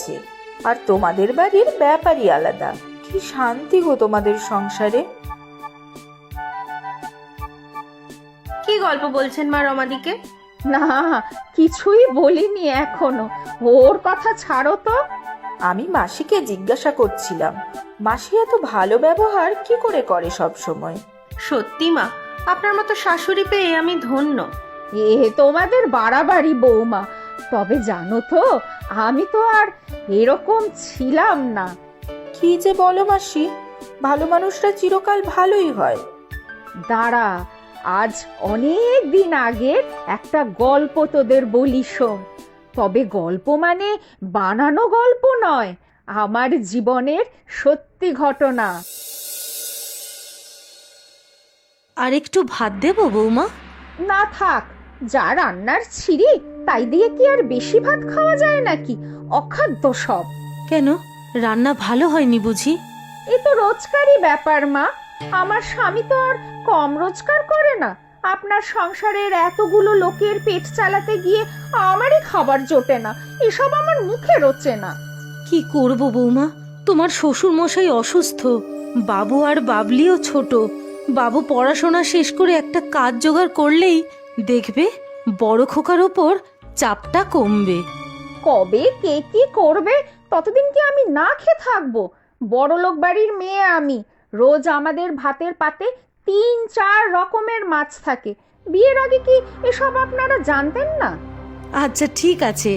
আছে, আর তোমাদের বাড়ির ব্যাপারই আলাদা। কি শান্তি গো তোমাদের সংসারে। কি গল্প বলছেন মা রমাদিকে? না, কিছুই বলিনি এখনো। ওর কথা ছাড়ো তো। আমি মাসিকে জিজ্ঞাসা করছিলাম, মাসি এত ভালো ব্যবহার কি করে করে সব সময়। সত্যি মা, আপনার মতো শাশুড়ি পেয়ে আমি ধন্য। এ তোমাদের বাড়াবাড়ি বৌমা। তবে জানো তো, আমি তো আর এরকম ছিলাম না। কি যে বলো মাসি, ভালো মানুষরা চিরকাল ভালোই হয়। দাঁড়া, আজ অনেক দিন আগের একটা গল্প তোদের বলি শোন। তবে গল্প মানে বানানো গল্প নয়, আমার জীবনের সত্যি ঘটনা। আর একটু ভাত দেবো বৌমা? না থাক, যা রান্নার ছিরি তাই দিয়ে কি আর বেশি ভাত খাওয়া যায় নাকি? অখাদ্য সব। কেন, রান্না ভালো হয়নি বুঝি? এ তো রোজকারই ব্যাপার মা। আমার স্বামী তো আর কম রোজগার করে না। আপনার সংসারের এতগুলো লোকের পেট চালাতে গিয়ে আমারই খাবার জোটে না। এসব আমার মুখে রোচে না। কি করব বৌমা, তোমার শ্বশুর মশাই অসুস্থ, বাবু আর বাবলিও ছোট। বাবু পড়াশোনা শেষ করে একটা কাজ জোগাড় করলেই দেখবে বড় খোকার ওপর চাপটা কমবে। কবে কে কি করবে ততদিন কি আমি না খেয়ে থাকবো? বড়লোক বাড়ির মেয়ে আমি। রোজ আমাদের ভাতের পাতে ৩-৪ রকমের মাছ থাকে। বিয়ের আগে কি এসব আপনারা জানতেন না? আচ্ছা ঠিক আছে,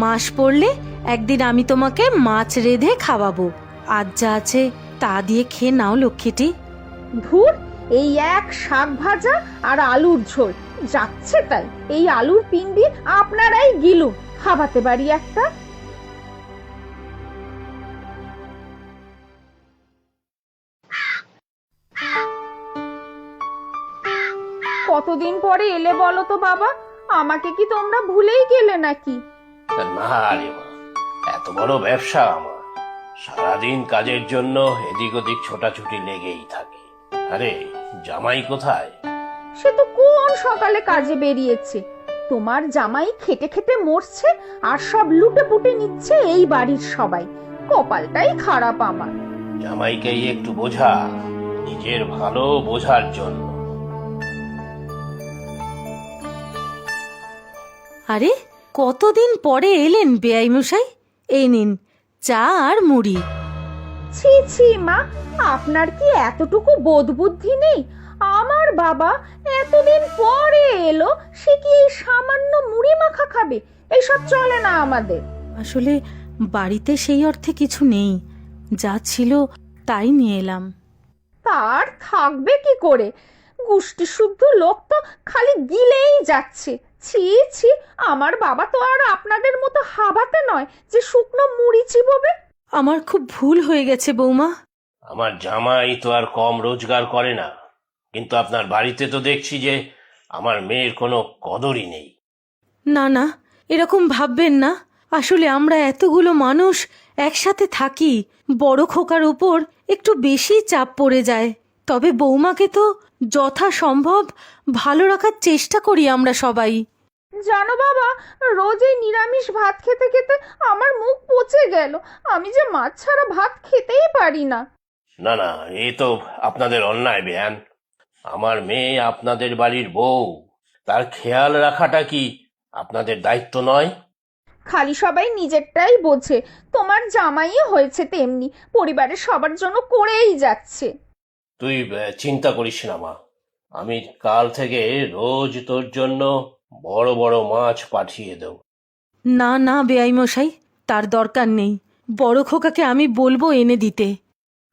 মাস পড়লে একদিন আমি তোমাকে মাছ রেঁধে খাওয়াবো। আজ যা আছে তা দিয়ে খেয়ে নাও লক্ষ্মীটি। ধুর, এই এক শাক ভাজা আর আলুর ঝোল যাচ্ছে তাই। এই আলুর পিন্ডি আপনারাই গিলুন, খাওয়াতে পারি একটা। কতদিন পরে এলে বলো তো বাবা? আমাকে কি তোমরা ভুলেই গেলে নাকি? না রে মা, এত বড় ব্যবসা আমার, সারাদিন কাজের জন্য এদিক ওদিক ছোটাছুটি লেগেই থাকে। আরে জামাই কোথায়? সে তো কোন সকালে কাজে বেরিয়েছে। তোমার জামাই খেটে খেটে মরছে আর সব লুটে পুটে নিচ্ছে এই বাড়ির সবাই। কপালটাই খারাপ আমার। জামাইকেই একটু বোঝা, নিজের ভালো বোঝার জন্য। আরে কতদিন পরে এলেন বেয়াই মশাই, এই নিন চা আর মুড়ি। ছি ছি মা, আপনার কি এতটুকু বোধ বুদ্ধি নেই? আমার বাবা এতদিন পরে এলো, সে কি এই সামান্য মুড়ি মাখা খাবে? এইসব চলে না আমাদের। আসলে বাড়িতে সেই অর্থে কিছু নেই, যা ছিল তাই নিয়ে এলাম। তার থাকবে কি করে? গুষ্টি শুদ্ধ লোক তো খালি গিলেই যাচ্ছে। ছি ছি, আমার বাবা তো আর আপনাদের মতো হাবাতে নয় যে শুকনো মুড়ি চিবোবে। আমার খুব ভুল হয়ে গেছে বৌমা। আমার জামাই তো আর কম রোজগার করে না, কিন্তু আপনার বাড়িতে তো দেখছি যে আমার মেয়ের কোনো কদরই নেই। না না, এরকম ভাববেন না। আসলে আমরা এতগুলো মানুষ একসাথে থাকি, বড় খোকার উপর একটু বেশি চাপ পড়ে যায়। তবে বৌমাকে তো যথাসম্ভব ভালো রাখার চেষ্টা করি আমরা সবাই। জানো বাবা, রোজ এই নিরামিষ ভাত খেতে খেতে আমার মুখ পচে গেল। আমি যে মাছ ছাড়া ভাত খেতেই পারি না। না না, এ তো আপনাদের অন্যায় বেয়ান। আমার মেয়ে আপনাদের বাড়ির বউ, তার খেয়াল রাখাটা কি আপনাদের দায়িত্ব নয়? খালি সবাই নিজেরটাই বোঝে। তোমার জামাইও হয়েছে তেমনি, পরিবারের সবার জন্য করেই যাচ্ছে। তুই চিন্তা করিস না মা, আমি কাল থেকে রোজ তোর জন্য বড় বড় মাছ পাঠিয়ে দেব। না না বেয়াই মশাই, তার দরকার নেই। বড় খোকাকে আমি বলবো এনে দিতে।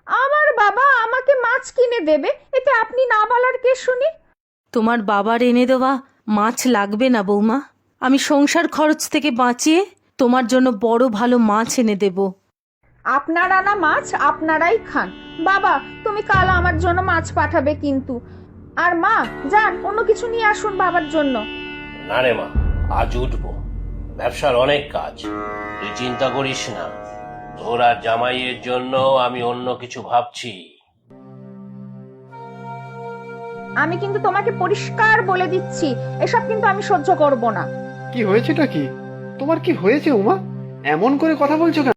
আমার বাবা আমাকে মাছ কিনে দেবে, এতে আপনি না বলার কে শুনি? তোমার বাবার এনে দেওয়া মাছ লাগবে না বৌমা, আমি সংসার খরচ থেকে বাঁচিয়ে তোমার জন্য বড় ভালো মাছ এনে দেব। আপনার আনা মাছ আপনারাই খান। বাবা, তুমি কাল আমার জন্য মাছ পাঠাবে কিন্তু। আর মা, যান অন্য কিছু নিয়ে আসুন বাবার জন্য। না রে মা, আজ উঠবো, ব্যবসার অনেক কাজ, তুই চিন্তা করিস না। তোর আর জামাইয়ের জন্য আমি অন্য কিছু ভাবছি। আমি কিন্তু তোমাকে পরিষ্কার বলে দিচ্ছি, এসব কিন্তু আমি সহ্য করব না। কি হয়েছেটা কি? তোমার কি হয়েছে উমা? এমন করে কথা বলছো কেন?